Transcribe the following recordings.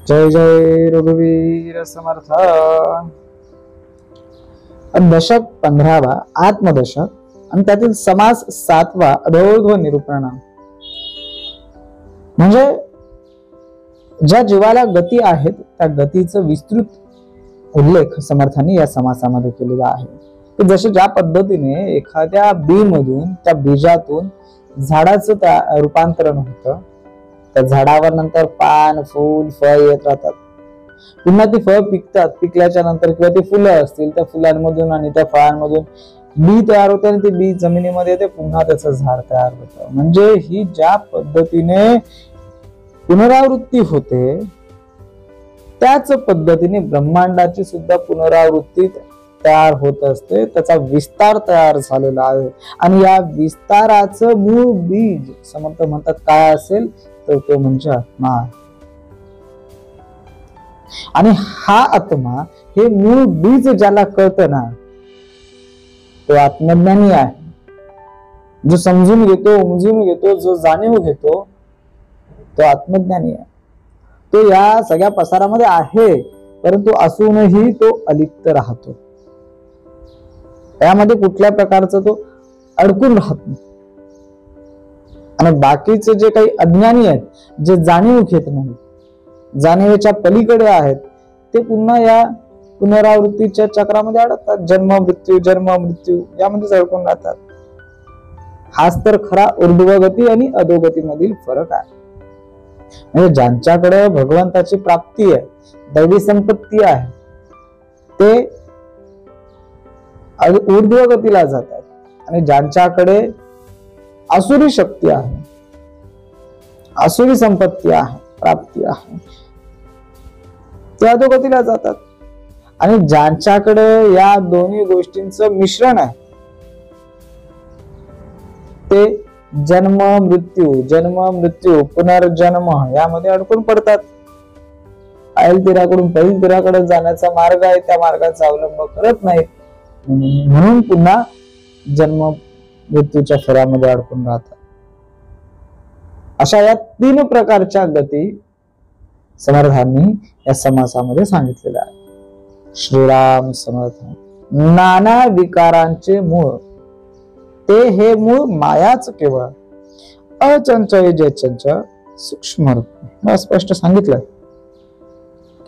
जय जय रघुवीर समर्थ। दशक 15वा आत्मदशक आणि त्यातील समास 7वा अधोर्ध्व निरूपण। म्हणजे ज्या जीवाला गती आहेत त्या गतीचं विस्तृत उल्लेख समर्थांनी या समासामध्ये केलेला आहे की जसे ज्या पद्धतीने एखाद्या बी मधून त्या बीजातून झाडाचं रूपांतरण होतं, त्या झाडावर नंतर पान फूल फळ येत राहतात, पुन्हा ती फळ पिकतात, पिकल्याच्या नंतर किंवा ते फुलं असतील त्या फुलांमधून आणि त्या फळांमधून बी तयार होते आणि ते बी जमिनीमध्ये येते, पुन्हा त्याचं झाड तयार होतं। म्हणजे ही ज्या पद्धतीने पुनरावृत्ती होते त्याच पद्धतीने ब्रह्मांडाची सुद्धा पुनरावृत्ती तयार होत असते, त्याचा विस्तार तयार झालेला आहे। आणि या विस्ताराचं मूळ बीज समर्थ म्हणतात काय असेल तर तो म्हणजे आत्मा। आणि हा आत्मा हे मूळ बीज ज्याला कळतं ना तो आत्मज्ञानी आहे। जो समजून घेतो, उमजून घेतो, जो जाणीव घेतो तो आत्मज्ञानी आहे। तो या सगळ्या पसारामध्ये आहे परंतु असूनही तो अलिप्त राहतो, त्यामध्ये कुठल्या प्रकारचा तो अडकून राहत नाही। आणि बाकीचे जे काही अज्ञानी आहेत, जे जाणीव घेत नाही, जाणीवेच्या पलीकडे आहेत, ते पुन्हा या पुनरावृत्तीच्या चक्रामध्ये अडकतात, जन्म मृत्यू यामध्येच अडकून राहतात। हाच तर खरा ऊर्ध्वगती आणि अधोगती मधील फरक आहे। म्हणजे ज्यांच्याकडे भगवंताची प्राप्ती आहे, दैवी संपत्ती आहे, ते ऊर्ध्वगतीला जातात आणि ज्यांच्याकडे आसुरी शक्ती आहे, आसुरी संपत्ती आहे, प्राप्ती आहे, ते अधोगतीला जातात। आणि ज्यांच्याकडे या दोन्ही गोष्टींचं मिश्रण आहे ते जन्म मृत्यू पुनर्जन्म यामध्ये अडकून पडतात। ऐल तीराकडून पैल तीराकडे जाण्याचा मार्ग आहे त्या मार्गाचा अवलंब करत नाहीत, म्हणून पुन्हा जन्म मृत्यूच्या फेऱ्यामध्ये अडकून राहतात। अशा या 3 प्रकारच्या गती समर्थांनी या समासामध्ये सांगितलेल्या आहे। श्रीराम समर्थ। नाना विकारांचे मूळ ते हे मूळ मायाच केवळ, अचंचल जे चंचल सूक्ष्म रूप। स्पष्ट सांगितलं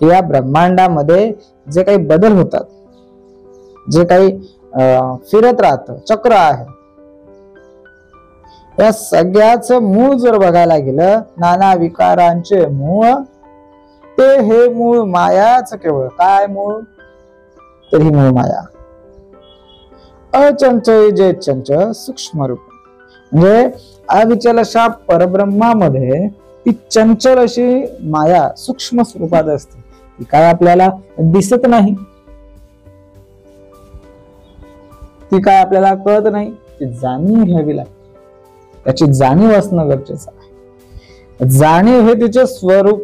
की या ब्रह्मांडामध्ये जे काही बदल होतात, जे काही फिरत राहत चक्र आहे, या सगळ्याच मूळ जर बघायला गेलं, नाना विकारांचे मूळ ते हे मूळ मायाच केवळ। काय मूळ तर ही मूळ माया। अचंचल जे चंचल सूक्ष्म रूप। म्हणजे अविचल अशा परब्रह्मामध्ये ती चंचल अशी माया सूक्ष्म स्वरूपात असते, ती काय आपल्याला दिसत नाही, ती काय आपल्याला कळत नाही, ती जाणून घ्यावी लागते, त्याची जाणीव असणं गरजेचं आहे। जाणीव हे तिचे स्वरूप,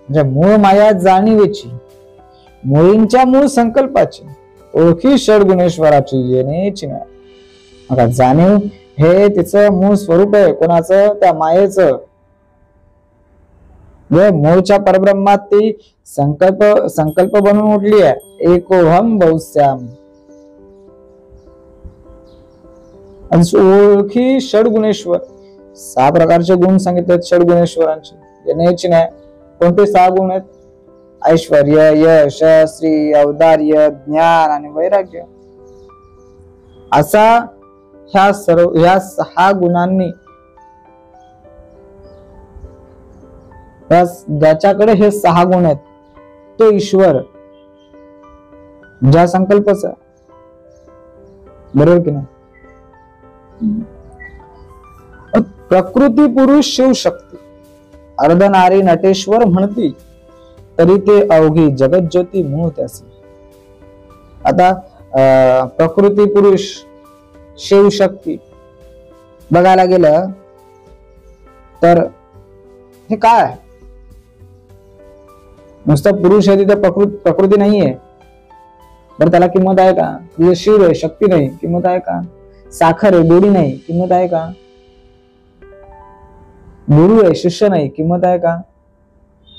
म्हणजे मूळ माया जाणीवेची, मुळींच्या मूळ संकल्पाची, ओळखी षडगुणेश्वराची येण्याची नाही। आता जाणीव हे तिचं मूळ स्वरूप आहे, कोणाचं त्या मायेचं। मूळच्या परब्रह्मात ती संकल्प बनून उठली आहे, एकोहम बहुश्याम। ओळखी षडगुणेश्वर 6 प्रकारचे गुण सांगितलेत षडगुणेश्वरांचे, येण्याची नाही। कोणते 6 गुण आहेत? ऐश्वर्य, यश, श्री, औदार्य, ज्ञान आणि वैराग्य। असा ह्या 6 गुणांनी ज्याच्याकडे हे 6 गुण आहेत तो ईश्वर, ज्या संकल्पच बरोबर की नाही। प्रकृती पुरुष शिवशक्ती, अर्धनारी नटेश्वर म्हणती, तरी ते अवघी जगज्योती मूळ त्यासी। आता प्रकृती पुरुष शिवशक्ती बघायला गेलं तर हे काय आहे? नुसतं पुरुष आहे तिथे प्रकृती नाहीये, बरं त्याला किंमत आहे का? तिथे शिव आहे, शक्ती नाही, किंमत आहे का? साखर आहे, गोडी नाही, किंमत आहे का? गुरु आहे, शिष्य नाही, किंमत आहे का?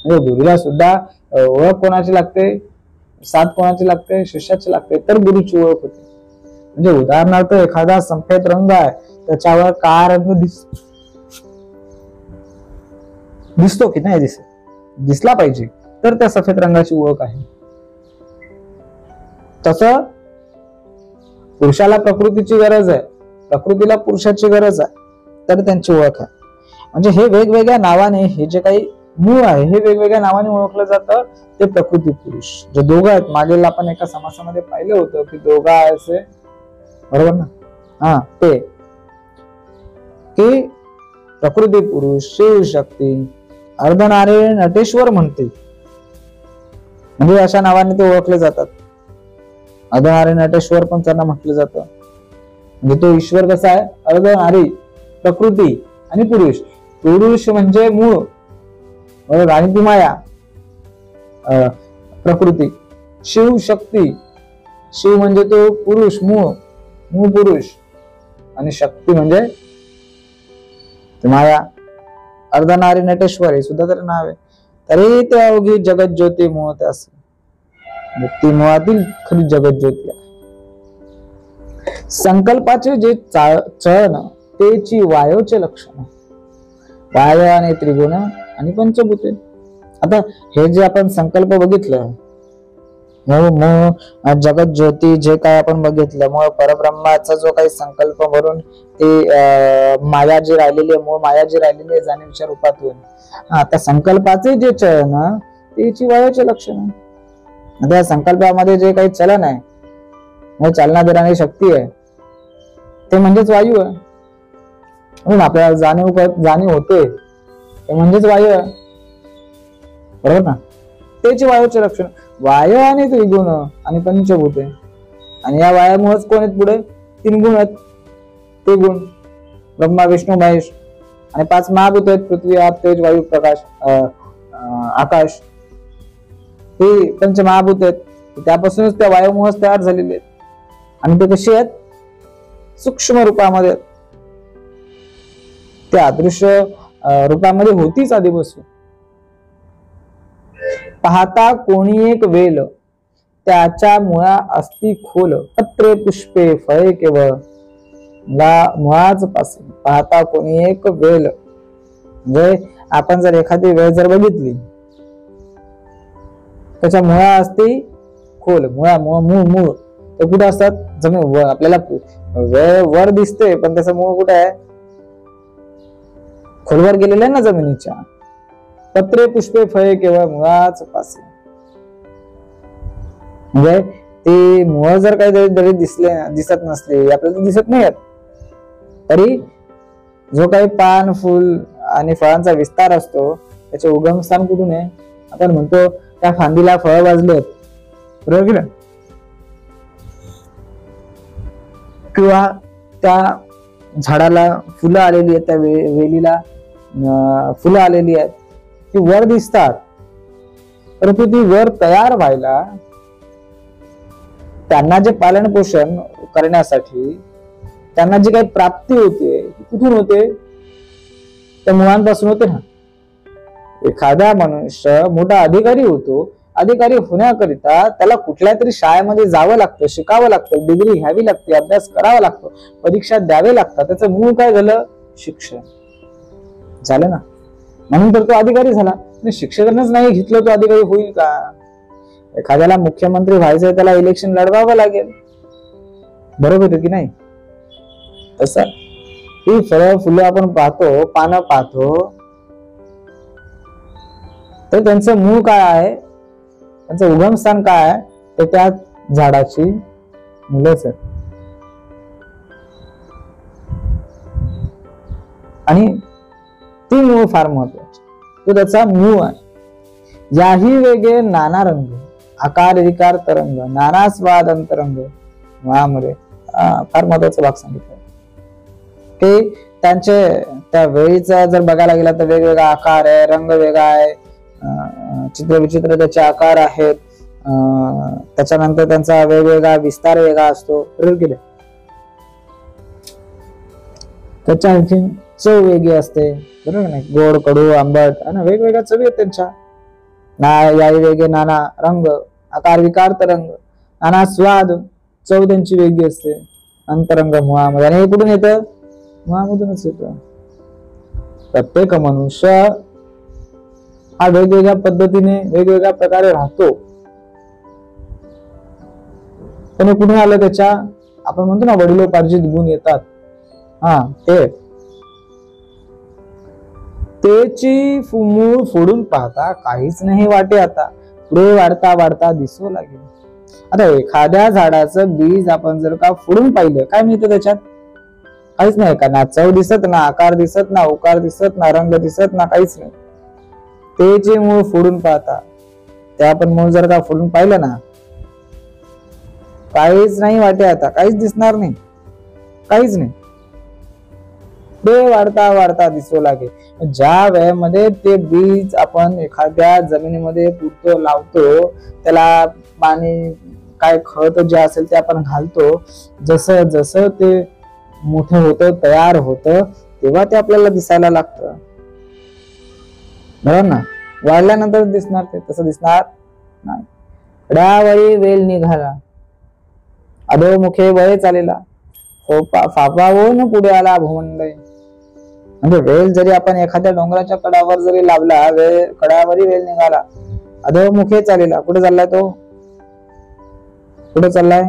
म्हणजे गुरुला सुद्धा ओळख कोणाची लागते, साथ कोणाची लागते, शिष्याची लागते, तर गुरुची ओळख होते. म्हणजे उदाहरणार्थ एखादा सफेद रंग आहे, त्याच्यावर काळा रंग दिसतो की नाही दिसला पाहिजे, तर त्या सफेद रंगाची ओळख आहे. तसं पुरुषाला प्रकृतीची गरज आहे, प्रकृतीला पुरुषाची गरज आहे, तर त्यांची ओळख आहे. म्हणजे हे वेगवेगळ्या नावाने, हे जे काही मूळ आहे हे वेगवेगळ्या नावाने ओळखलं जातं. ते प्रकृती पुरुष जे दोघं आहेत, मागेल आपण एका समासामध्ये पाहिलं होतं की दोघं आहे असे, बरोबर ना? हा, ते की प्रकृती पुरुष, शिवशक्ती, अर्धनारीश्वर, नटेश्वर म्हणते, म्हणजे अशा नावाने ते ओळखले जातात. अर्धनारी, नटेश्वर पण त्यांना म्हटलं जातं. म्हणजे तो ईश्वर कसा आहे? अर्धनारी, प्रकृती आणि पुरुष. पुरुष म्हणजे मूळ आणि ती माया, प्रकृती. शिव शक्ती, शिव म्हणजे तो पुरुष, मूळ पुरुष, आणि शक्ती म्हणजे माया. अर्धनारी, नटेश्वर हे सुद्धा तर नाव आहे. तरी ते अवघी जगत ज्योती मूळ ते असं, ती मुळातील खरी जगत ज्योती आहे. संकल्पाचे जे चळण तेची वायोचे लक्षण, वाय आणि त्रिगुण आणि पंचभूते. आता हे जे आपण संकल्प बघितलं, जगत ज्योती जे काय आपण बघितलं, मग परब्रह्माचा जो काही संकल्प म्हणून ते माया जी राहिलेली आहे, मूळ माया जी राहिलेली आहे जाणीवच्या रूपातून, त्या संकल्पाचे जे चलन त्याची वायूचे लक्षण. त्या संकल्पामध्ये जे काही चलन आहे, चालना देणारी शक्ती आहे, ते म्हणजेच वायू आहे. म्हणून आपल्याला जाणीव होते ते म्हणजेच वायू आहे, बरोबर ना? त्याची वायूचे लक्षण वायू आणि त्रिगुण आणि पंचभूते. आणि या वायामुळेच कोण आहेत पुढे? 3 गुण आहेत. ते गुण ब्रह्मा, विष्णू, महेश, आणि 5 महाभूत आहेत, पृथ्वी, आप, तेज, वायू, प्रकाश, आकाश. हे पंचमहाभूत आहेत, त्यापासूनच त्या वायूमुळेच तयार झालेले आहेत. आणि ते कसे आहेत? सूक्ष्म रूपामध्ये, त्या अदृश्य रूपामध्ये होतीच आधीपासून. पाहता कोणी एक वेल, त्याच्या मुळा असती खोल, पत्रे पुष्पे फळे केवळ, मुळाच पासे. पाहता कोणी एक वेल, म्हणजे आपण जर एखादी वेल जर बघितली, त्याच्या मुळा असती खोल, मूळ ते कुठे असतात? जमीन. आपल्याला वर दिसते, पण त्याचं मूळ कुठे आहे? खोलवर गेलेलं आहे ना जमिनीच्या. पत्रे पुष्पे फळे केवळ, मुळाच पासे. म्हणजे ते मुळ जर काही जरी दिसत नसले, आपल्याला दिसत नाही, तरी जो काही पान, फुल आणि फळांचा विस्तार असतो, त्याचे उगमस्थान कुठून आहे? आपण म्हणतो त्या फांदीला फळ वाजलेत, बरोबर की नाही? किंवा त्या झाडाला फुलं आलेली आहेत, त्या वेलीला फुलं आलेली आहेत, ती वर दिसतात. परंतु ती वर तयार व्हायला, त्यांना जे पालन पोषण करण्यासाठी त्यांना जी काही प्राप्ती होते, कुठून होते? त्या मुळांपासून होते ना. एखादा मनुष्य मोठा अधिकारी होतो, अधिकारी होण्याकरिता त्याला कुठल्या तरी शाळेमध्ये जावं लागतं, शिकावं लागतं, डिग्री घ्यावी लागते, अभ्यास करावा लागतो, परीक्षा द्यावे लागतात. त्याचं मूळ काय झालं? शिक्षण झालं ना. म्हणून तर तो अधिकारी झाला. शिक्षणच नाही घेतलं तो अधिकारी होईल का? एखाद्याला मुख्यमंत्री व्हायचंय, त्याला इलेक्शन लढवावं लागेल, बरोबर की नाही? तसं ही फळं फुलं आपण पाहतो, पानं पाहतो, तर त्यांचं मूळ काय आहे? त्यांचं उगमस्थान काय आहे? तर त्या झाडाची मुलंच आहेत. आणि ती मूळ फार महत्वाची, तो त्याचा मूळ आहे. याही वेगळे नाना रंग, आकार विकार तरंग, नाना स्वाद अंतरंग मुळामध्ये. फार महत्वाचा भाग सांगितला. ते त्यांचे त्या वेळीचा जर बघायला गेला तर वेगवेगळा आकार आहे, रंग वेगळा आहे, चित्र विचित्र त्याचे आकार आहेत, त्याच्यानंतर त्यांचा वेगवेगळा विस्तार वेगळा असतो, बरोबर की नाही? त्याच्या आणखी चव वेगळी असते, बरोबर नाही? गोड, कडू, आंबट आणि वेगवेगळ्या चवी आहेत त्यांच्या. ना याही वेगळे नाना रंग, आकार विकार तरंग, नाना स्वाद, चव त्यांची वेगळी असते. अंतरंग मुळामध्ये, आणि हे कुठून येतं? मुळामधूनच येतं. प्रत्येक मनुष्य हा वेगवेगळ्या पद्धतीने वेगवेगळ्या प्रकारे राहतो. पण कुठून आलं? त्याच्या आपण म्हणतो ना वडिलोपार्जित गुण येतात. त्याची मूळ फोडून पाहता काहीच नाही वाटे आता, पुढे वाढता वाढता दिसू लागेल. आता एखाद्या झाडाचं बीज आपण जर का फोडून पाहिलं, काय मिळतं त्याच्यात? काहीच नाही का, ना चव दिसत, ना आकार दिसत, ना उकार दिसत, ना रंग दिसत, ना काहीच नाही. त्याचे मूळ फोडून पाहता, ते आपण मूळ जर का फोडून पाहिलं ना, काहीच नाही वाटे आता, काहीच दिसणार नाही, काहीच नाही. ते वाढता वाढता दिसू लागे. ज्या वेळेमध्ये ते बीज आपण एखाद्या जमिनीमध्ये पुरतो, लावतो, त्याला पाणी काय खत जे असेल ते आपण घालतो, जसं जसं ते मोठं होतं, तयार होतं, तेव्हा ते आपल्याला दिसायला लागतं. बरोबर ना? वाढल्यानंतर दिसणार ते, तसं दिसणार नाही. कड्यावरी वेल निघाला, अधोमुखे वय चालेला, फापावून पुढे आला भूमंडळ. म्हणजे वेल जरी आपण एखाद्या डोंगराच्या कडावर जरी लावला, कडावरी वेल निघाला, अधोमुखे चालेला. कुठे चाललाय तो? कुठे चाललाय?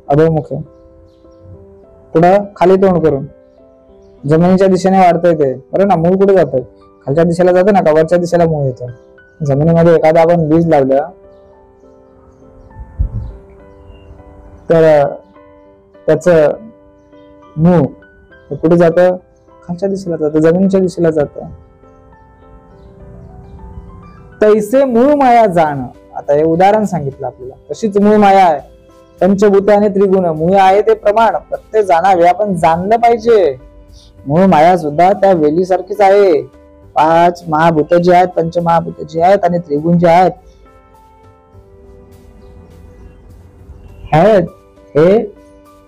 अधोमुखे. पुढं खाली तोंड करून जमिनीच्या दिशेने वाढतंय ते. बरं ना? मूळ कुठे जातंय? खालच्या दिशेला जातं ना, का वरच्या दिशेला मूळ येतं? जमिनीमध्ये एखादा आपण बीज लावलं तर त्याच मूळ कुठे जातं? खालच्या दिशेला जातं, जमिनीच्या दिशेला जातं. तैसे मूळ माया जाण. आता हे उदाहरण सांगितलं आपल्याला. तशीच मूळ माया आहे. पंचभूते आणि त्रिगुण मूळ आहे ते प्रमाण प्रत्येक जाणावे, आपण जाणलं पाहिजे. मूळ माया सुद्धा त्या वेलीसारखीच आहे. 5 महाभूत जी आहेत, पंचमहाभूत जी आहेत आणि त्रिगुण जे आहेत, हे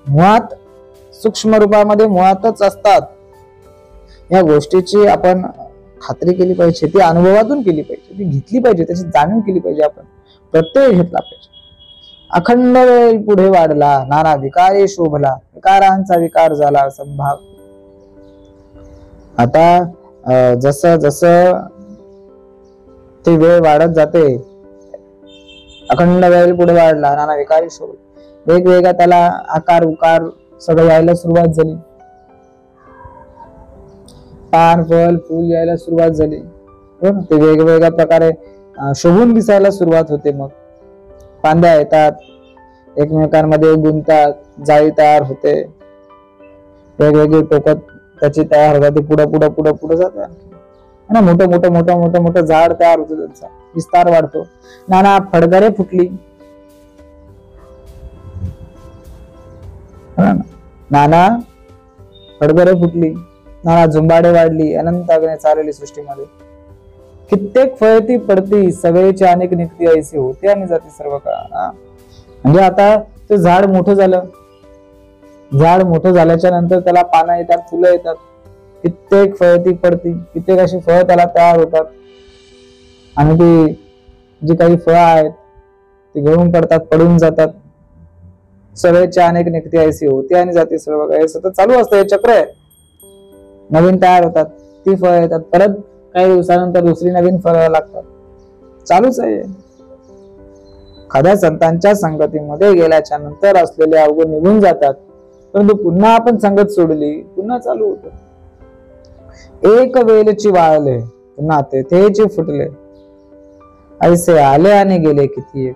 मुळात सूक्ष्म रूपामध्ये मुळातच असतात. या गोष्टीची आपण खात्री केली पाहिजे, ती अनुभवातून केली पाहिजे, ती घेतली पाहिजे, त्याची जाणीव केली पाहिजे. आपण प्रत्यय घेतला पाहिजे. अखंड वेळ पुढे वाढला, नाना विकारे शोभला, विकारांचा विकार झाला संभाव. आता जसं जसं ते वेळ वाढत जाते, अखंड वेळ पुढे वाढला, नाना विकारी शोभला, वेगवेगळ्या त्याला आकार उकार सगळं यायला सुरुवात झाली. पान फल फूल यायला सुरुवात झाली. ते वेगवेगळ्या प्रकारे शोभून दिसायला सुरुवात होते. मग फांद्या येतात, एकमेकांमध्ये गुंतात, जाळी तयार होते, वेगवेगळी टोकत त्याची तयार होतात. ते पुढे पुढे पुढे पुढे जाते, मोठं मोठं मोठं मोठं मोठं झाड तयार होतं, त्यांचा विस्तार वाढतो. नाना फडगरे फुटली, नाना फडगरे फुटली, नाना झुंबाडे वाढली, अनंत अग्ने चालली सृष्टीमध्ये. कित्येक फळती पडती, सगळेचे अनेक निघती ऐसी होते आणि जाती सर्व काळ. म्हणजे आता ते झाड मोठं झालं, झाड मोठं झाल्याच्या नंतर त्याला पानं येतात, फुलं येतात, कित्येक फळती पडती, कित्येक अशी फळं त्याला तयार होतात. आणि ती जी काही फळं आहेत ती गळून पडतात, पडून जातात. सगळेच्या अनेक निघती ऐसी होती आणि जाती सर्व काळ. सतत चालू असतं, हे चक्र आहे. नवीन तयार होतात, ती फळं येतात, परत काही दिवसानंतर दुसरी नवीन फळं लागतात, चालूच आहे. एखाद्या संतांच्या संगतीमध्ये गेल्याच्या नंतर असलेले अवगुण निघून जातात, परंतु पुन्हा आपण संगत सोडली, पुन्हा चालू होत. एक वेलची वाळले, पुन्हा तेथेची फुटले, ऐसे आले आणि गेले किती एक.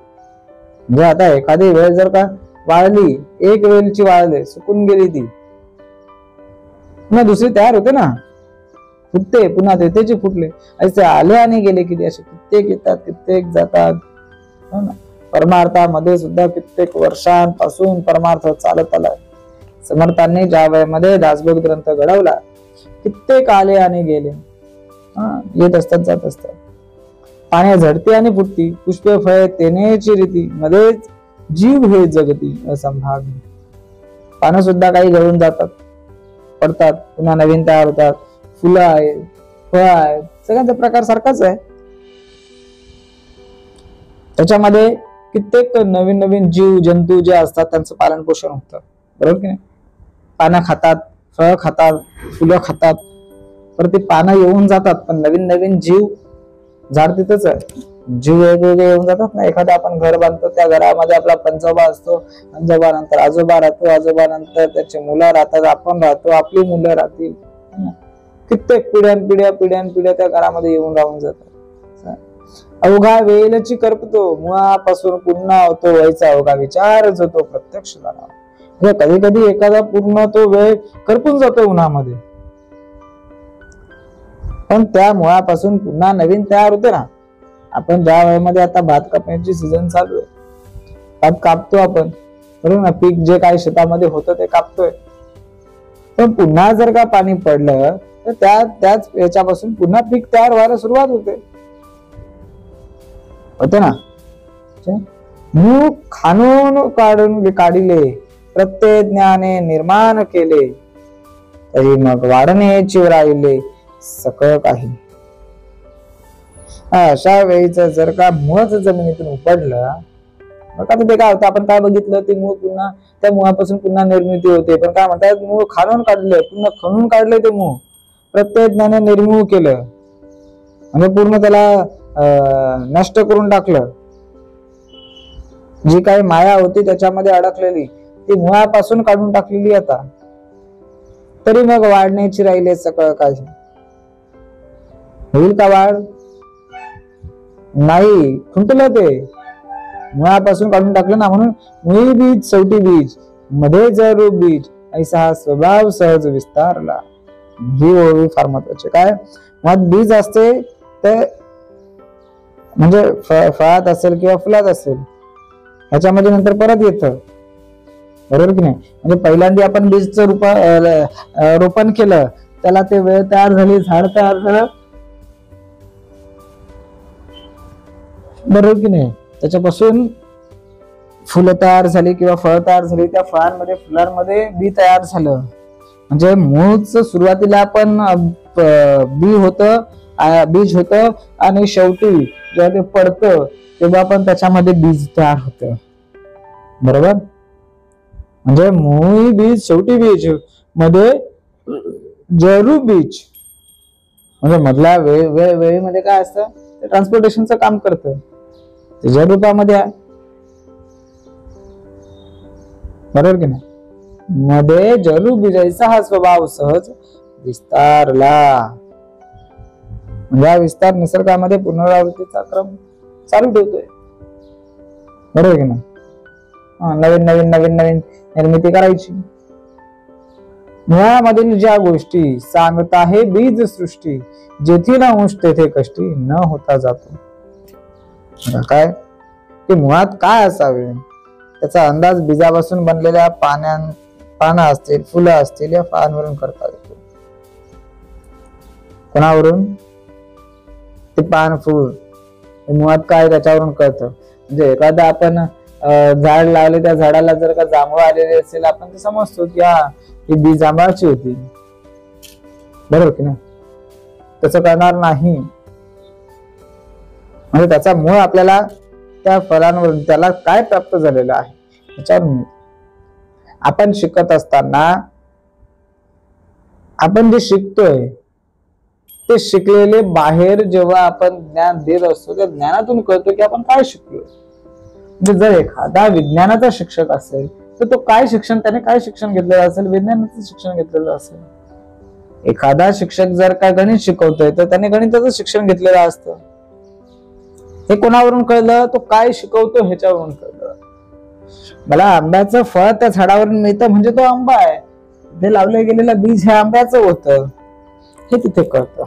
म्हणजे आता एखादी वेळ जर का वाळली, एक वेलची वाळले, सुकून गेली, ती पुन्हा दुसरी तयार होते ना, फुटते, पुन्हा तेथेची फुटले, ऐसे आले आणि गेले किती. असे कित्येक येतात, कित्येक जातात. परमार्थामध्ये सुद्धा कित्येक वर्षांपासून परमार्थ चालत आलाय. समर्थांनी ज्या वेळेमध्ये दासबोध ग्रंथ घडवला, कित्येक आले आणि गेले, येत असतात, जात असतात. पाण्या झडते आणि फुटती, पुष्पे फळे तेनेची रीती, मध्येच जीव हे जगती असंभाग. पानं सुद्धा काही गळून जातात, पडतात, पुन्हा नवीन तयार होतात. फुलं आहेत, फळ आहेत, सगळ्यांचा प्रकार सारखाच आहे. त्याच्यामध्ये कित्येक नवीन नवीन जीव जंतू जे असतात त्यांचं पालन पोषण होतं, बरोबर की नाही? पानं खातात, फळं खातात, फुलं खातात, तर ते पानं येऊन जातात, पण नवीन नवीन जीव, झाड तिथंच आहे, जीव वेगवेगळे येऊन जातात ना. एखादं आपण घर बांधतो, त्या घरामध्ये आपला पंजोबा असतो, पंजोबा नंतर आजोबा राहतो, आजोबा नंतर त्याचे मुलं राहतात, आपण राहतो, आपली मुलं राहतील, कित्येक पिढ्यान त्या घरामध्ये येऊन राहून जातात. अवघा वेलची करपतो, मुळापासून पुन्हा होतो व्हायचा अवघा विचारच होतो प्रत्यक्ष झाला. कधी कधी एखादा पूर्ण तो वेळ करपून जातो उन्हामध्ये, पण त्या मुळापासून पुन्हा नवीन तयार होते ना. आपण ज्या वेळेमध्ये आता भात कापण्याची सीझन चालू आहे, भात कापतो आपण, बरोबर ना, पीक जे काही शेतामध्ये होतं ते कापतोय, पण पुन्हा जर का पाणी पडलं तर त्याच याच्यापासून पुन्हा पीक तयार व्हायला सुरुवात होते ना. मूळ खाणून काढिले प्रत्येक ज्ञाने निर्माण केले, तरी मग वाढण्याची राहिले सकळ काही. अशा वेळीच जर का मूळच जमिनीतून उपडलं, मग आता ते काय होतं, आपण काय बघितलं, ते मूळ पुन्हा त्या मुळापासून पुन्हा निर्मिती होते. पण काय म्हणतात, मूळ खाणून काढले, पुन्हा खणून काढले, ते मूळ प्रत्येक ज्ञाने निर्मूळ केलं, म्हणजे पूर्ण त्याला नष्ट करून टाकलं. जी काही माया होती त्याच्यामध्ये अडकलेली ती मुळापासून काढून टाकलेली आता. तरी मग वाढण्याची राहिले सकळ काही. होईल का वाढ? नाही, खुंटलं ते, मुळापासून काढून टाकलं ना. म्हणून मुळी बीज शेवटी बीज, मध्ये जरूप बीज, ऐसा हा स्वभाव सहज विस्तारला. ही ओळी फार महत्वाची. काय मग बीज असते ते, म्हणजे फळात असेल किंवा फुलात असेल, ह्याच्यामध्ये नंतर परत येतं, बरोबर की नाही? म्हणजे पहिल्यांदा आपण बीजचं रोपण केलं, त्याला ते वेळ तयार झाली, झाड तयार झालं, बरोबर की नाही? त्याच्यापासून फुलं तयार झाली किंवा फळ तयार झाली, त्या फळांमध्ये फुलांमध्ये बी तयार झालं. म्हणजे मूळच सुरुवातीला आपण बीज होत, आणि शेवटी जेव्हा ते पडतं तेव्हा पण त्याच्यामध्ये बीज तयार होतं, बरोबर? म्हणजे मूळ बीज शेवटी बीज, मध्ये जरूप बीज, म्हणजे मधल्या वेळेमध्ये काय असतं, ते ट्रान्सपोर्टेशनचं काम करतं, ते जर रूपामध्ये आहे, बरोबर की नाही? मध्ये जरूप बीजाचा हा स्वभाव सहज विस्तारला. म्हणजे हा विस्तार निसर्गामध्ये पुनरावृत्तीचा क्रम चालू ठेवतोय, बरोबर की नाही? नवीन निर्मिती करायची. मुळामधील ज्या गोष्टी सांगत आहे बीज सृष्टी, जेथील अंश तेथे कष्टी न होता जातो. काय की मुळात काय असावे त्याचा अंदाज बीजापासून बनलेल्या पानं असतील, फुलं असतील, या फळांवरून करता येतो. कोणावरून? ते पान, फुल, मुळात काय त्याच्यावरून कळतं. म्हणजे एखादं आपण झाड लावले, त्या झाडाला जर का जांभूळ आलेले असेल, आपण ते समजतो की ही बी जांभळाची होती, बरोबर की नाही? तसं करणार नाही. म्हणजे त्याचा मूळ आपल्याला त्या फळांवरून त्याला काय प्राप्त झालेलं आहे त्याच्यावरून. आपण शिकत असताना आपण जे शिकतोय ते शिकलेले बाहेर जेव्हा आपण ज्ञान देत असतो, त्या ज्ञानातून कळतो की आपण काय शिकलोय. म्हणजे जर एखादा विज्ञानाचा शिक्षक असेल तर तो त्याने काय शिक्षण घेतलेलं असेल, विज्ञानाचं शिक्षण घेतलेलं असेल. एखादा शिक्षक जर काय गणित शिकवतोय तर त्याने गणिताचं शिक्षण घेतलेलं असतं. हे कोणावरून कळलं? तो काय शिकवतो ह्याच्यावरून कळलं. मला आंब्याचं फळ त्या झाडावरून मिळतं म्हणजे तो आंबा आहे, ते लावले गेलेलं बीज हे आंब्याचं होतं, हे तिथे कळतं.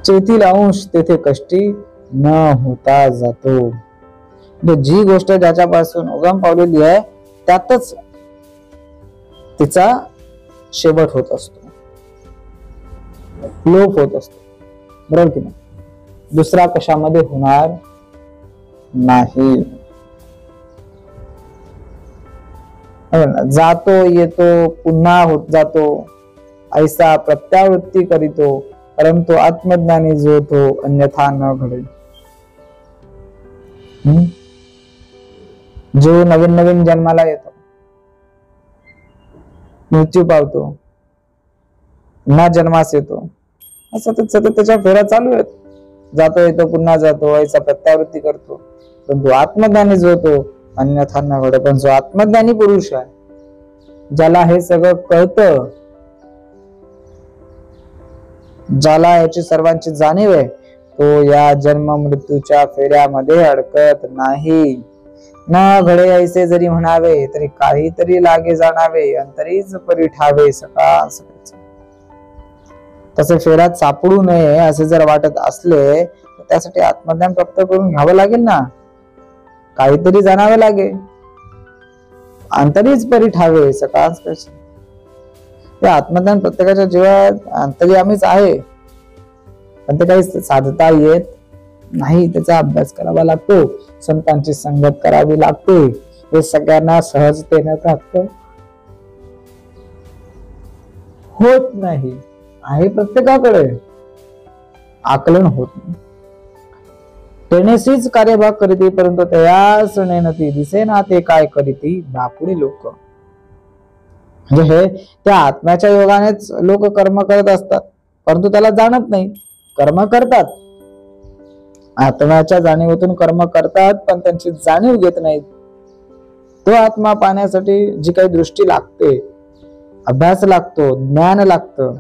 जेथील अंश तेथे कष्टी न होता जातो. जी गोष्ट ज्याच्यापासून उगम पावलेली आहे त्यातच तिचा शेवट होत असतो, लोप होत असतो, बरोबर की नाही? दुसरा कशामध्ये होणार नाही. जातो येतो पुन्हा होत जातो, ऐसा प्रत्यावृत्ती करीतो, परंतु आत्मज्ञानी जो तो अन्यथा न घडे. जो नवीन नवीन जन्माला येतो, मृत्यू पावतो, पुन्हा जन्मास येतो, सतत सतत त्याच्या फेऱ्या चालू आहेत. जातो येतो पुन्हा जातो, ऐसा प्रत्यावृत्ती करतो. परंतु आत्मज्ञानी जो तो अन्यथा न घडे. पण जो आत्मज्ञानी पुरुष आहे, ज्याला हे सगळं कळतं, ज्याला याची सर्वांची जाणीव आहे, तो या जन्म मृत्यूच्या फेऱ्यामध्ये अडकत नाही. न घडे ऐसे जरी म्हणावे तरी काहीतरी लागे जाणावे, अंतरीच परी ठावे सकाळ सकाळचे. तसे फेऱ्यात सापडू नये असे जर वाटत असले तर त्यासाठी आत्मज्ञान प्राप्त करून घ्यावं लागेल ना. काहीतरी जाणावं लागेल, अंतरीच परी ठावे सकाळ सकाळचे. ते आत्मज्ञान प्रत्येकाच्या जीवात अंतर्यामीच आहे, पण ते काही साधता येत नाही. त्याचा अभ्यास करावा लागतो, संतांची संगत करावी लागते. हे सगळ्यांना सहजतेने प्राप्त होत नाही. आहे प्रत्येकाकडे, आकलन होत नाही. तेनेसीच कार्यभाग करीती, परंतु तयास नेनती दिसेना ते काय करीती बापुडी लोक. म्हणजे हे त्या आत्म्याच्या योगानेच लोक कर्म करत असतात, परंतु त्याला जाणत नाही. कर्म करतात, आत्म्याच्या जाणीवेतून कर्म करतात, पण त्यांची जाणीव घेत नाहीत. तो आत्मा पाहण्यासाठी जी काही दृष्टी लागते, अभ्यास लागतो, ज्ञान लागतं,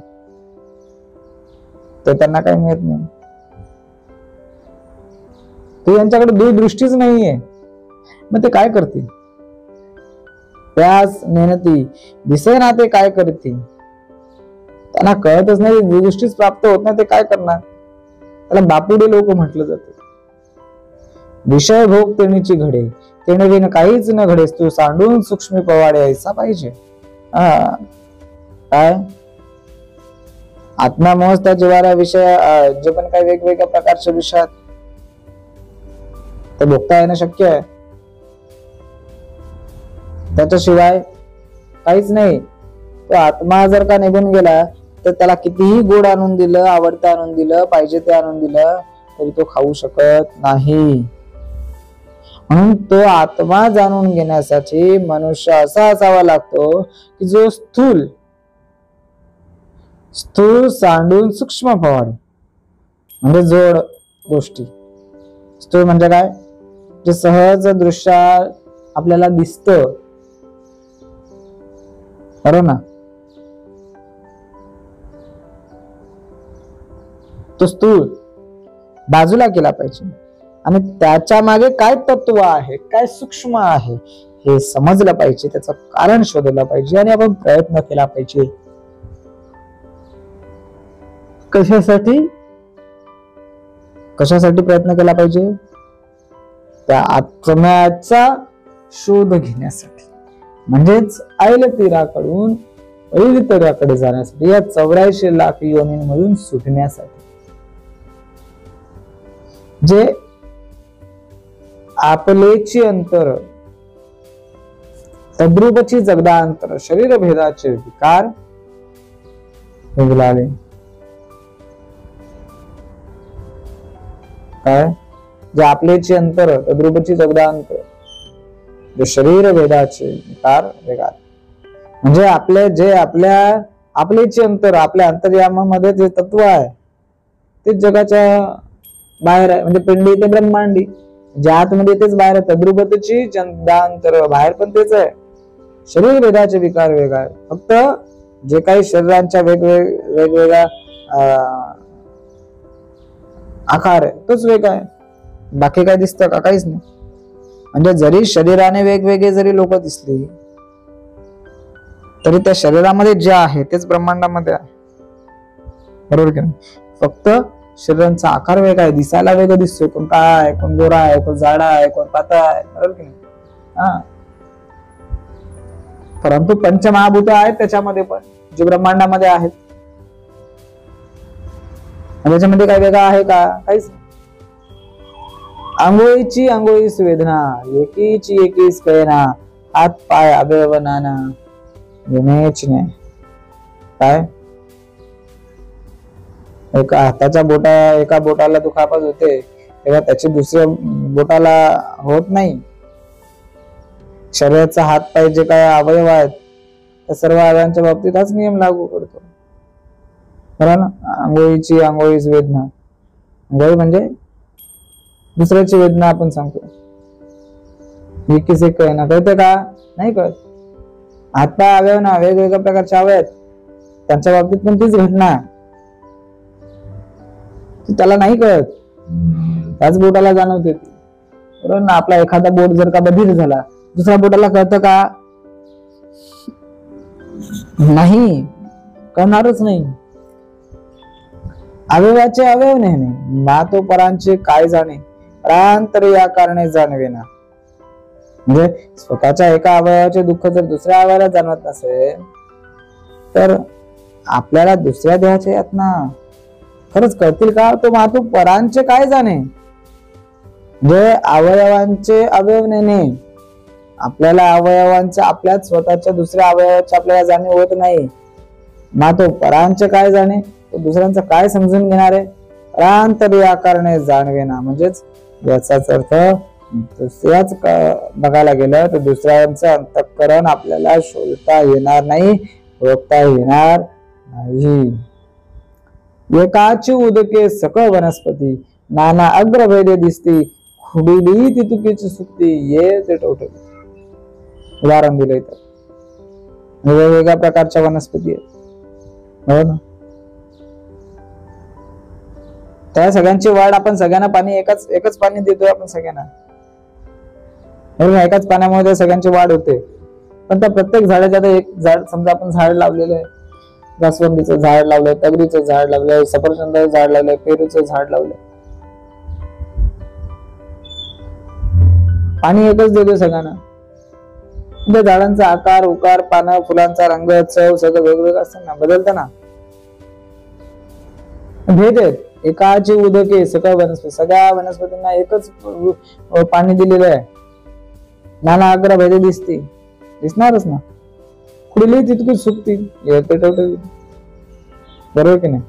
ते त्यांना काही मिळत नाही. ते यांच्याकडे दूरदृष्टीच नाहीये. मग ते काय करतील? त्यास मेहनती दिसेना ते काय करतील. त्यांना कळतच नाही, दूरदृष्टीच प्राप्त होत नाही, ते काय करणार? त्याला बापुडे लोक म्हटलं जातं. विषय भोग तेणीची घडे, तेणे विन काहीच न घडेस, तू सांडून सूक्ष्मी पवाडे ऐसा पाहिजे. काय आत्म्यामुळेच त्या जीवाला विषय, जे पण काही वेगवेगळ्या प्रकारचे विषय आहेत ते भोगता येणं शक्य आहे. त्याच्याशिवाय काहीच नाही. तो आत्मा जर का निघून गेला तर त्याला कितीही गोड आणून दिलं, आवडतं आणून दिलं, पाहिजे ते आणून दिलं, तरी तो खाऊ शकत नाही. म्हणून तो आत्मा जाणून घेण्यासाठी मनुष्य असा असावा लागतो की जो स्थूल सांडून सूक्ष्म पवाडे, म्हणजे जोड गोष्टी. स्थूल म्हणजे काय? जे सहज दृश्य आपल्याला दिसतं, बरोबर ना? तो स्थूल बाजूला केला पाहिजे आणि त्याच्या मागे काय तत्व आहे, काय सूक्ष्म आहे हे समजलं पाहिजे. त्याचं कारण शोधलं पाहिजे आणि आपण प्रयत्न केला पाहिजे. कशासाठी प्रयत्न केला पाहिजे? त्या आत्म्याचा शोध घेण्यासाठी, म्हणजेच ऐल तीराकडून ऐल तऱ्याकडे जाण्यासाठी, या 84 लाख योनींमधून सुटण्यासाठी. जे आपलेची अंतर, तद्रूपची जगदांतर, शरीर भेदाचे विकार निघाले. काय? जे आपलेची अंतर, तद्रूपची जगदांतर, जे शरीर भेदाचे विकार वेगात, म्हणजे आपले जे आपलेची अंतर, आपल्या अंतर्यामामध्ये जे तत्व आहे ते जगाच्या बाहेर आहे. म्हणजे पिंडी ते ब्रह्मांडी, ज्या आतमध्ये तेच बाहेर आहे. तद्रूपतेची जगदांतर, बाहेर पण तेच आहे. शरीर भेदाचे विकार वेगळा आहे. फक्त जे काही शरीरांच्या वेगवेगळ्या आकार आहे तोच वेगळा आहे. बाकी काय दिसतं का? काहीच नाही. म्हणजे जरी शरीराने वेगवेगळे जरी लोक दिसली तरी त्या शरीरामध्ये जे आहे तेच ब्रह्मांडामध्ये आहे, बरोबर की नाही? फक्त शरीरांचा आकार वेगळा आहे, दिसायला वेगळं दिसतोय. कोण काय, कोण गोरा आहे, कोण जाडा आहे, कोण पातळ आहे, बरोबर की नाही? परंतु पंचमहाभूत आहेत त्याच्यामध्ये पण, जे ब्रह्मांडामध्ये आहेत. त्याच्यामध्ये काय वेगळं आहे का? काहीच नाही. आंघोळीची आंघोळीस वेदना, एकीची एकीच कळेना, हात पाय अवयव नाना विनेच नाही. काय? एका हाताच्या एका बोटाला दुखापत होते तेव्हा त्याची बोटाला होत नाही. शरीराचा हात पाय जे काय अवयव आहेत त्या सर्व अवयवांच्या बाबतीत हाच नियम लागू पडतो. बरोबर ना. आंघोळीची आंघोळीच वेदना, आंघोळी म्हणजे दुसऱ्याची वेदना आपण सांगतो. हे किसे कळना, कळतं का? नाही कळत. हातपाय अवयव ना, वेगवेगळ्या प्रकारचे अवयव आहेत, त्यांच्या बाबतीत पण तीच घटना त्याला नाही कळत, त्याच बोटाला जाणवते ती. बरोबर ना. आपला एखादा बोट जर का बधीर झाला, दुसऱ्या बोटाला कळतं का? नाही, कळणारच नाही. अवयवाचे अवयव नेहमी मा तो परांचे काय जाणे, परांतर या कारणे जाणवेना. म्हणजे स्वतःच्या एका अवयवाचे दुःख जर दुसऱ्या अवयवाला जाणवत नसेल तर आपल्याला दुसऱ्या देहाच्या यातना खरंच कळतील का? तो मातू परांचे काय जाणे, जे अवयवांचे अवयव नेणे. आपल्याला अवयवांच्या आपल्याच स्वतःच्या दुसऱ्या अवयवाची आपल्याला जाणीव होत नाही. मातो परांचे काय जाणे, तो दुसऱ्यांचं काय समजून घेणार आहे. परांतर या कारणे जाणवेना, म्हणजेच याचाच अर्थ दुसऱ्याच बघायला गेलं तर दुसऱ्यांचं अंतःकरण आपल्याला शोधता येणार नाही, ओळखता येणार नाही. एकाची उदके सकळ वनस्पती, नाना अग्रभेदे दिसती, खुडीली तितुकीची सुक्ती, ये ते टोटली. उदाहरण दिलंय तर वेगवेगळ्या प्रकारच्या वनस्पती आहेत. हो ना. त्या सगळ्यांची वाढ आपण सगळ्यांना पाणी एकच पाणी देतोय आपण सगळ्यांना. एकाच पाण्यामुळे सगळ्यांची वाढ होते. पण त्या प्रत्येक झाडाच्या आता एक झाड समजा आपण झाड लावलेलं आहे, जास्वंदीचं झाड लावलंय, तगरीचं झाड लावलंय, सफरचंदाचं झाड लावलंय, पेरूचं झाड लावलंय, पाणी एकच देतोय सगळ्यांना. त्या झाडांचा आकार, उकार, पानं, फुलांचा रंग, चव सगळं वेगवेगळं असतं ना, बदलतं ना. भेद आहेत. एकाची उदके सकळ वनस्पती, सगळ्या वनस्पतींना एकच पाणी दिलेलं आहे. नाना अग्र भेदे दिसते, दिसणारच ना. खुडली तितकी सुकती, बरोबर की नाही.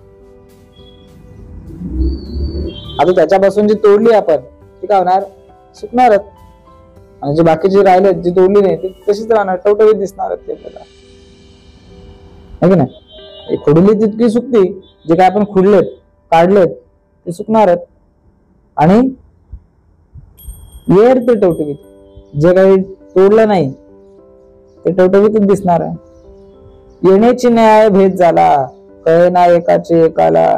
आता त्याच्यापासून जी तोडली आपण ती काय होणार, सुकणारच. आणि जे बाकीचे राहिले जी तोडली नाही ती तशीच राहणार, टवटवीत दिसणार ते आपल्याला, है की नाही. खुडली तितकी सुकती, जे काय आपण खुडलेत काढलेत ते सुकणारच. आणि येर ते टवटवीत, जे काही तोडलं नाही ते टवटवीतच दिसणार आहे. येण्याची न्याय भेद झाला, कळेना एकाचे एकाला,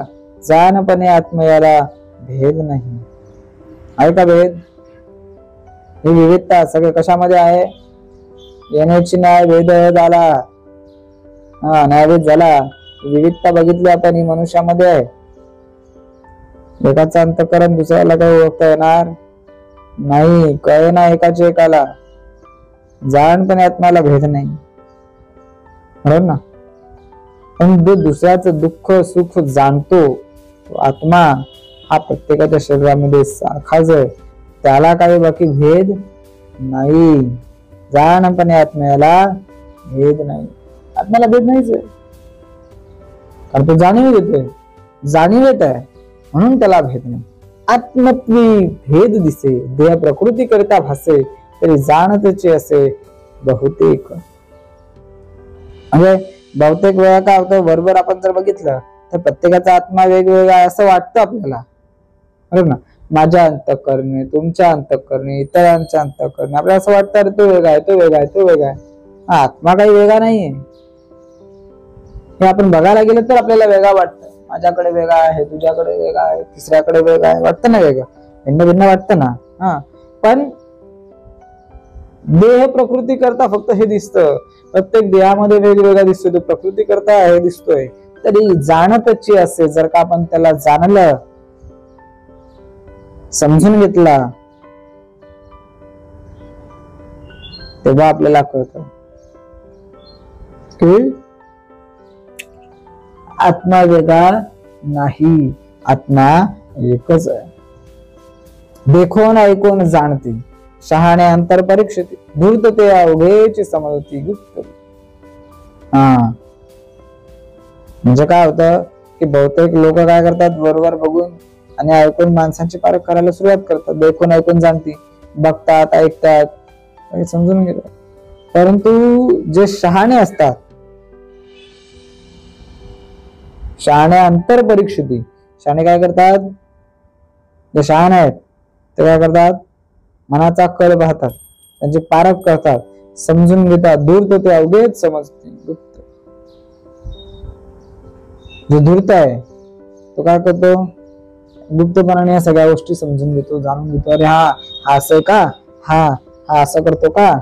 जानपणे आत्मयाला भेद नाही. आहे का भेद? ही विविधता सगळं कशामध्ये आहे? येण्याची न्याय भेद झाला, न्यायभेद झाला. विविधता बघितली आपण ही मनुष्यामध्ये आहे. एकाचं अंतःकरण दुसऱ्याला काही ओळखता येणार नाही, कळेना एकाचे एकाला, जाणपणे आत्म्याला भेद नाही. बरोबर ना. पण जो दुसऱ्याचं दुःख सुख जाणतो तो आत्मा हा प्रत्येकाच्या शरीरामध्ये सारखाच आहे, त्याला काही बाकी भेद नाही. जाणपणे आत्म्याला भेद नाही, आत्म्याला भेद नाहीच आहे. कारण तो जाणीव येतोय, जाणीव येत आहे म्हणून त्याला भेद नाही. आत्मत्वी भेद दिसे, देह प्रकृती करता भासे, तरी जाणतचे असे बहुतेक. म्हणजे बहुतेक वेळा काय होतं, बरोबर आपण जर बघितलं तर प्रत्येकाचा आत्मा वेगवेगळा असं वाटतं आपल्याला, बरोबर ना. माझ्या अंतःकरणी, तुमच्या अंतःकरणी, इतरांच्या अंतःकरणी आपल्याला असं वाटतं अरे तो वेगळा आहे, तो वेगळा आहे, तो वेगळा आहे. हा आत्मा काही वेगळा नाहीये. हे आपण बघायला गेलं तर आपल्याला वेगळा वाटतं. माझ्याकडे वेगळा आहे, तुझ्याकडे वेगळा आहे, तिसऱ्याकडे वेगळा आहे, वाटतं ना वेगळं, भिन्न भिन्न वाटतं ना. पण देह प्रकृती करता फक्त हे दिसतं, प्रत्येक देहामध्ये वेगवेगळा दिसतोय, तो प्रकृती करता हे दिसतोय. तरी जाणतची असे, जर का आपण त्याला जाणलं, समजून घेतला, तेव्हा आपल्याला कळतं की आत्मा वेगळा नाही, आत्मा एकच आहे. देखोन ऐकून जाणते, शहाणे अंतर परीक्षते, धूर्त ते अवघेची समजती गुप्त. म्हणजे काय होतं की बहुतेक लोक काय करतात, बरोबर बघून आणि ऐकून माणसांची पारख करायला सुरुवात करतात. देखून ऐकून जाणती, बघतात, ऐकतात, समजून घेतात. परंतु जे शहाणे असतात, शहाणे अंतर परीक्षिती, शहाणे काय करतात, जे शहाणे आहेत ते काय करतात, मनाचा कल पाहतात, त्यांची पारख करतात, समजून घेतात. धूर्त ते अवघेच समजते. जो धूर्त आहे तो काय करतो, गुप्तपणाने या सगळ्या गोष्टी समजून घेतो, जाणून घेतो. अरे हा असं का, हा असं करतो का,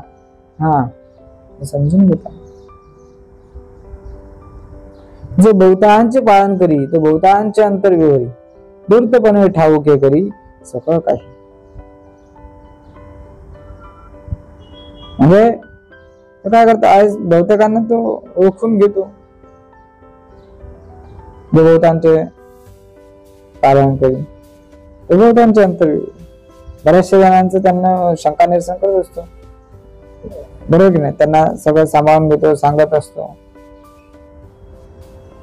समजून घेतात. जो बहुतांचे पालन करी तो बहुतांचे अंतर विवरी, धूर्तपणे ठाऊके करी सकळ काही. म्हणजे तो काय करतो, आज बहुतेकांना तो ओळखून घेतो, बहुतांचे पालन करी बहुतांचे अंतर. बऱ्याचशा जणांचं त्यांना शंका निरसन करत असतो, बरोबर की नाही, त्यांना सगळं सांभाळून घेतो, सांगत असतो.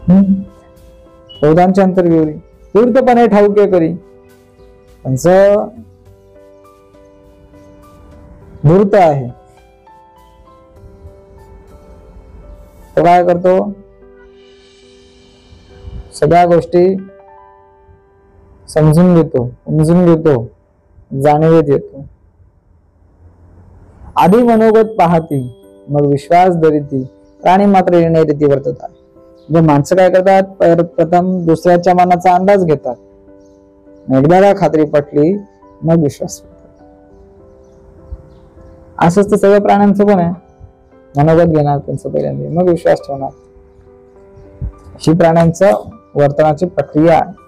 बहुतांचे अंतर विवरी, धूर्तपणे ठाऊके करी. त्यांचं धूर्त आहे, तो काय करतो, सगळ्या गोष्टी समजून घेतो, समजून घेतो, जाणीवेत येतो. आधी मनोगत पाहती मग विश्वास धरिती, प्राणी मात्र येणे रीती वर्ततात. म्हणजे माणसं काय करतात, प्रथम दुसऱ्याच्या मनाचा अंदाज घेतात, एकदा खात्री पटली मग विश्वास करतात. असंच तर सगळ्या प्राण्यांचं पण आहे, मनोगत घेणार त्यांचं पहिल्यांदा, मग विश्वास ठेवणार. ही प्राण्यांचं वर्तनाची प्रक्रिया आहे.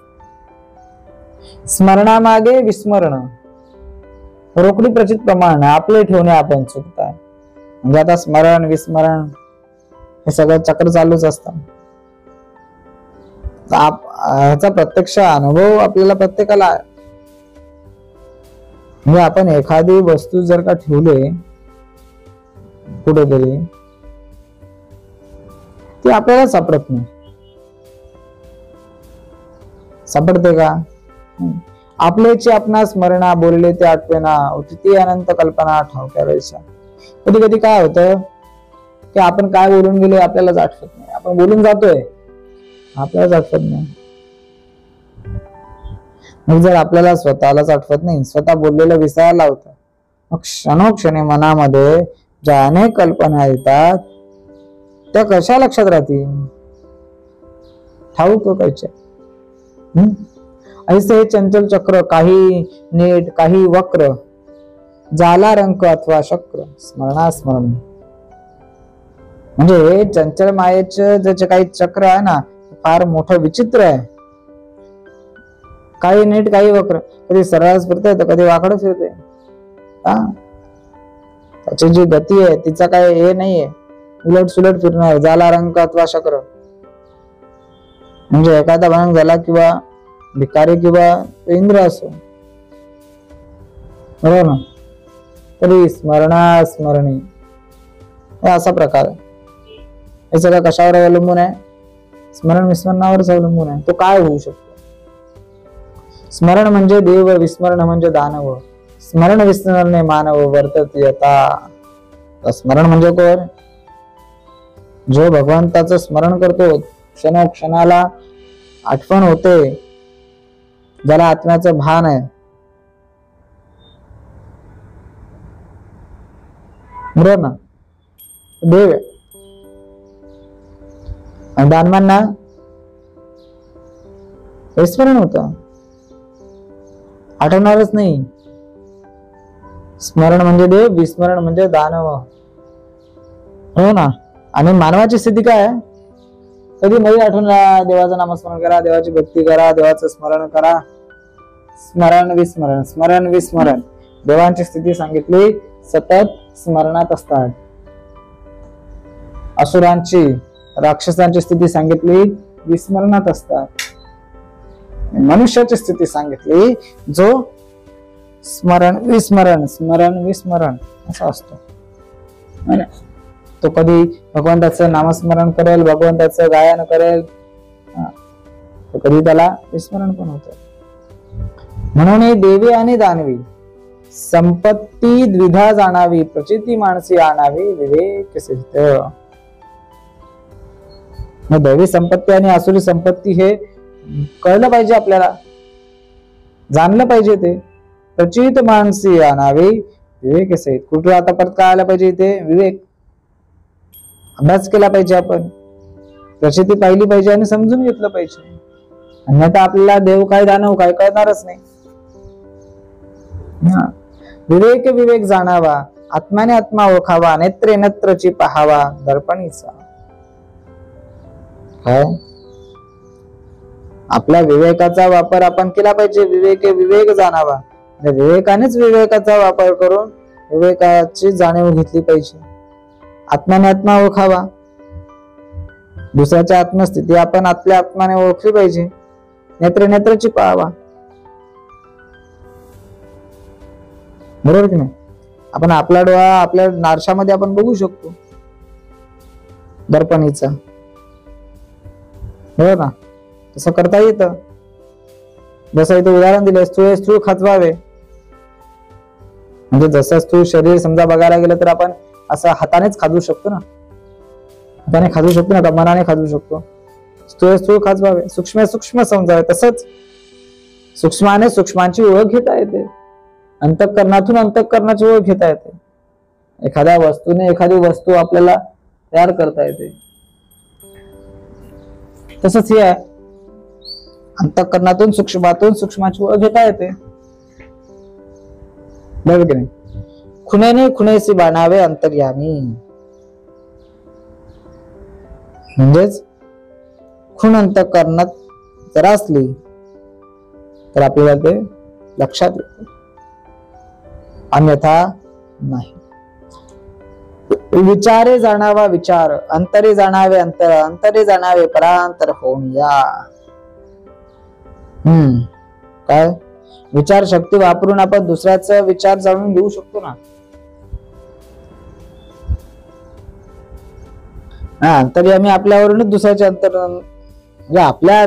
स्मरणामागे विस्मरण, रोकडी प्रचित प्रमाण आपले ठेवणे आपण चुकताय. म्हणजे आता स्मरण विस्मरण हे सगळं चक्र चालूच असतं. ह्याचा प्रत्यक्ष अनुभव आपल्याला प्रत्येकाला आहे. म्हणजे आपण एखादी वस्तू जर का ठेवले कुठेतरी, ती आपल्याला सापडत नाही, सापडते का, आपलेची आपणा स्मरणा, बोलले ते आठवेना, ती अनंत कल्पना ठावक्या राहायच्या. कधी कधी काय होतं की आपण काय बोलून गेलो आपल्यालाच आठवत नाही, आपण बोलून जातोय आपल्यालाच आठवत नाही. मग जर आपल्याला स्वतःलाच आठवत नाही, स्वतः बोललेलं विसरायला होतं, मग क्षणोक्षणी मनामध्ये ज्या अनेक कल्पना येतात त्या कशा लक्षात राहतील, ठाऊक कायच्या. ऐसे हे चंचल चक्र, काही नीट काही वक्र, जाला रंक अथवा शक्र, स्मरणास्मरण. म्हणजे हे चंचल मायेचं ज्याचे काही चक्र आहे ना, फार मोठं विचित्र आहे. काही नीट काही वक्र, कधी सरळ फिरते तर कधी वाकडं फिरते. त्याची जी गती आहे तिचा काय हे नाहीये, उलट सुलट फिरणार. जाला रंक अथवा शक्र म्हणजे एखादा भंग झाला किंवा भिकारी किंवा इंद्र असो, बरोबर ना, तरी स्मरणास्मरणी असा प्रकार आहे. हे सगळं कशावर अवलंबून आहे, स्मरण विस्मरणावरच अवलंबून आहे. तो काय होऊ शकतो. स्मरण म्हणजे देव, विस्मरण म्हणजे दानव. स्मरण विस्मरणे मानव वर्तत यथा. स्मरण म्हणजे कोण, जो भगवंताचं स्मरण करतो, क्षणोक्षणाला आठवण होते, ज्याला आत्म्याचं भान आहे, बरोबर ना, देव आहे. आणि दानवांना विस्मरण होत, आठवणारच नाही. स्मरण म्हणजे देव, विस्मरण म्हणजे दानव, हो ना. आणि मानवाची स्थिती काय आहे, कधी मध्ये आठवण, देवाचं नामस्मरण करा, देवाची भक्ती करा, देवाचं स्मरण करा. स्मरण विस्मरण, स्मरण विस्मरण. देवांची स्थिती सांगितली, सतत स्मरणात असतात. असुरांची, राक्षसांची स्थिती सांगितली, विस्मरणात असतात. मनुष्याची स्थिती सांगितली, जो स्मरण विस्मरण, स्मरण विस्मरण असा असतो. तो कधी भगवंताचं नामस्मरण करेल, भगवंताचं गायन करेल, तो कधी त्याला विस्मरण पण होतं. म्हणून देवी आणि दानवी संपत्ती द्विधा जाणावी, प्रचिती माणसी आणावी, विवेक सिद्ध. मग दैवी संपत्ती आणि आसुरी संपत्ती हे कळलं पाहिजे आपल्याला, जाणलं पाहिजे. ते प्रचित माणसी आणावी, विवेक सहित. कुठे आता परत काय आलं पाहिजे इथे? विवेक. अभ्यास केला पाहिजे, आपण प्रचिती पाहिली पाहिजे आणि समजून घेतलं पाहिजे. अन्यथा आपल्याला देव काय दानव काय कळणारच नाही. विवेक विवेक जाणावा, आत्म्याने आत्मा ओळखावा, नेत्रे नेत्रची पहावा, दर्पणीचा. काय आपल्या विवेकाचा वापर आपण केला पाहिजे. विवेक विवेक जाणावा, विवेकानेच विवेकाचा वापर करून विवेकाची जाणीव घेतली पाहिजे. आत्म्याने आत्मा ओळखावा, दुसऱ्याच्या आत्मस्थिती आपण आपल्या आत्म्याने ओळखली पाहिजे. नेत्र नेत्रची पाहावा, बरोबर की नाही? आपण आपला डोळा आपल्या नारशामध्ये आपण बघू शकतो, दर्पणीचा, बरोबर ना? तसं करता येतं. जसं इथे उदाहरण दिलं, स्थूळ स्थूळ खाचवावे. म्हणजे जसं स्थूळ शरीर समजा बघायला गेलं तर आपण असं हातानेच खाजू शकतो ना, हाताने खाजू शकतो ना, मनाने खाजू शकतो. स्थूळ स्थूळ खाचवावे, सूक्ष्म सूक्ष्म समजावे. तसंच सूक्ष्माने सूक्ष्मांची ओळख घेता येते, अंतःकरणातून अंतःकरणाची ओळख घेता येते. एखाद्या वस्तूने एखादी वस्तू आपल्याला तयार करता येते. तसंच हे आहे, अंतःकरणातून सूक्ष्मातून सूक्ष्माची ओळख घेता येते, बरोबर की नाही? खुनेने खुनेसी बाणावे अंतर्यामी. म्हणजेच खूण अंतःकरणात जर असली तर आपल्याला ते लक्षात येते, अन्यथा नाही. विचारे जाणावा विचार, अंतरे जाणावे अंतर, अंतरे जाणावे परांतर होऊन या. काय विचार शक्ती वापरून आपण दुसऱ्याचा विचार जाणून घेऊ शकतो ना. अंतर्यामी आपल्यावरूनच दुसऱ्याच्या म्हणजे आपल्या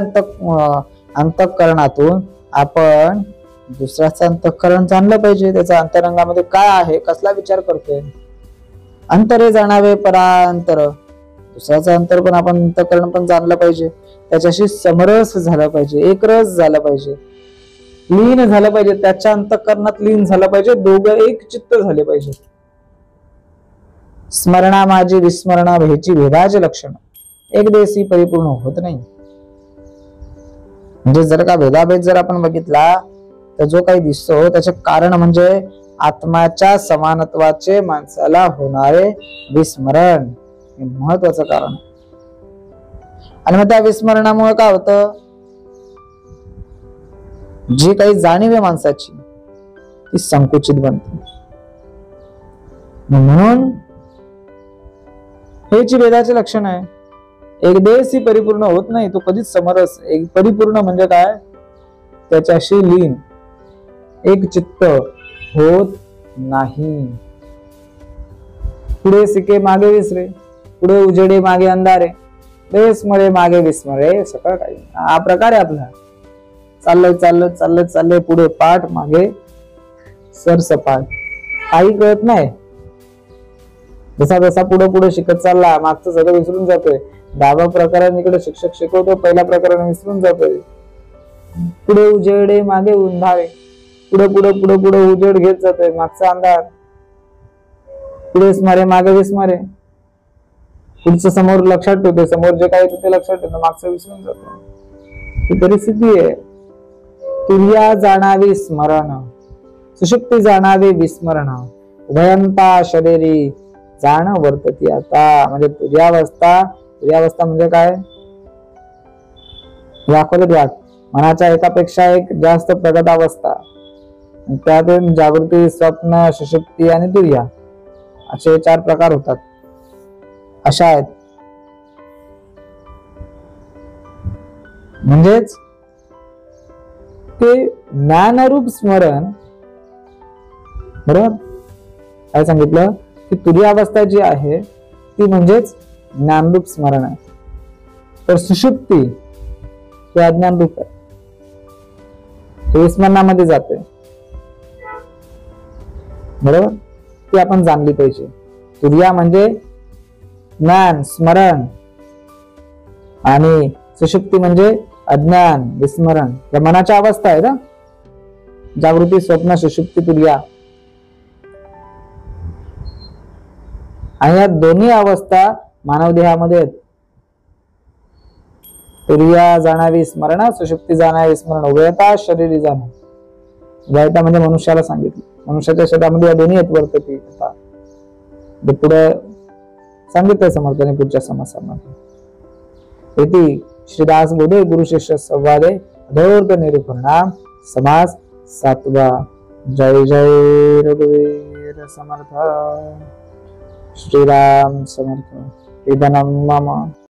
अंतःकरणातून आपण दुसऱ्याचं अंतःकरण जाणलं पाहिजे. त्याच्या अंतरंगामध्ये काय आहे, कसला विचार करतोय. अंतरे जाणावे परांतर, दुसऱ्याचं अंतर पण आपण अंतःकरण पण जाणलं पाहिजे. त्याच्याशी समरस झाला पाहिजे, एकरस झाला पाहिजे, लीन झालं पाहिजे, त्याच्या अंतःकरणात लीन झालं पाहिजे, दोघं एक चित्त झाले पाहिजे. स्मरणा माझी विस्मरणा भेची भेदाचे लक्षण, एक देशी परिपूर्ण होत नाही. म्हणजे जर का भेदाभेद जर आपण बघितला तर जो काही दिसतो त्याचे कारण म्हणजे आत्म्याच्या समानत्वाचे माणसाला होणारे विस्मरण, हे महत्वाचं कारण. आणि मग त्या विस्मरणामुळे काय होतं, जी काही जाणीव आहे माणसाची ती संकुचित बनते. म्हणून हेच वेदाचे लक्षण आहे. एक देश ही परिपूर्ण होत नाही, तो कधीच समरस. एक परिपूर्ण म्हणजे काय, त्याच्याशी लीन, एक चित्त होत नाही. पुढे सिके मागे विसरे, पुढे उजेडे मागे अंधारे, विस्मरे मागे विस्मरे, सगळं काही हा प्रकार आहे आपला. चाललंय चाललंय चाललंय चाललंय, पुढे पाठ मागे सरसपाट, काही कळत नाही. जसा जसा पुढे पुढे शिकत चालला मागचं सगळं विसरून जातोय. 10 प्रकरण इकडे शिक्षक शिकवतो, पहिला प्रकरण विसरून जातोय. पुढे उजेडे मागे अंधारे, पुढे पुढे पुढे पुढे उजेड घेत जातोय, मागचा अंधार. पुढे स्मरे मागे विस्मरे, पुढचं समोर लक्षात ठेवतोय, समोर जे काही ते लक्षात ठेवतो, मागचं विसरून जातो. ही परिस्थिती आहे. तुर्या जाणावी स्मरण, सुषुप्ती जाणावी विस्मरण, उभयंता शरीरी जाण वर्तती आता. म्हणजे तुर्यावस्था म्हणजे काय, दाखवले वाट, मनाच्या एकापेक्षा एक जास्त प्रगत अवस्था. त्यातून जागृती, स्वप्न, सुषुप्ती आणि तुर्या असे 4 प्रकार होतात. अशा आहेत. म्हणजेच ते ज्ञानरूप स्मरण, बरोबर काय सांगितलं की तुर्यावस्था जी आहे ती म्हणजेच ज्ञानरूप स्मरण आहे. तर सुषुप्ती हे अज्ञानरूप आहे. हे विस्मरणामध्ये जाते, बरोबर. ती आपण जाणली पाहिजे. तुर्या म्हणजे ज्ञान, स्मरण, आणि सुषुप्ती म्हणजे अज्ञान, विस्मरण. या मनाच्या अवस्था आहेत. जागृती, स्वप्न, सुषुप्ती, तुर्या. आणि या दोन्ही अवस्था मानव देहामध्ये आहेत. तुर्या जाणावी स्मरण, सुषुप्ती जाणावी स्मरण, उभयता शरीरी जाण. उभयता म्हणजे मनुष्याला सांगितलं, मनुष्याच्या शरीरामध्ये या दोन्ही आहेत वर्तते. पुढे सांगितलंय समर्थाने पुढच्या समासामध्ये. इति श्रीदास बोधे गुरु शिष्य संवादे अधोर्त निरूपणाम समास 7वा. जय जय रघुवीर समर्थ. श्रीराम समर्थ. इदनं मम.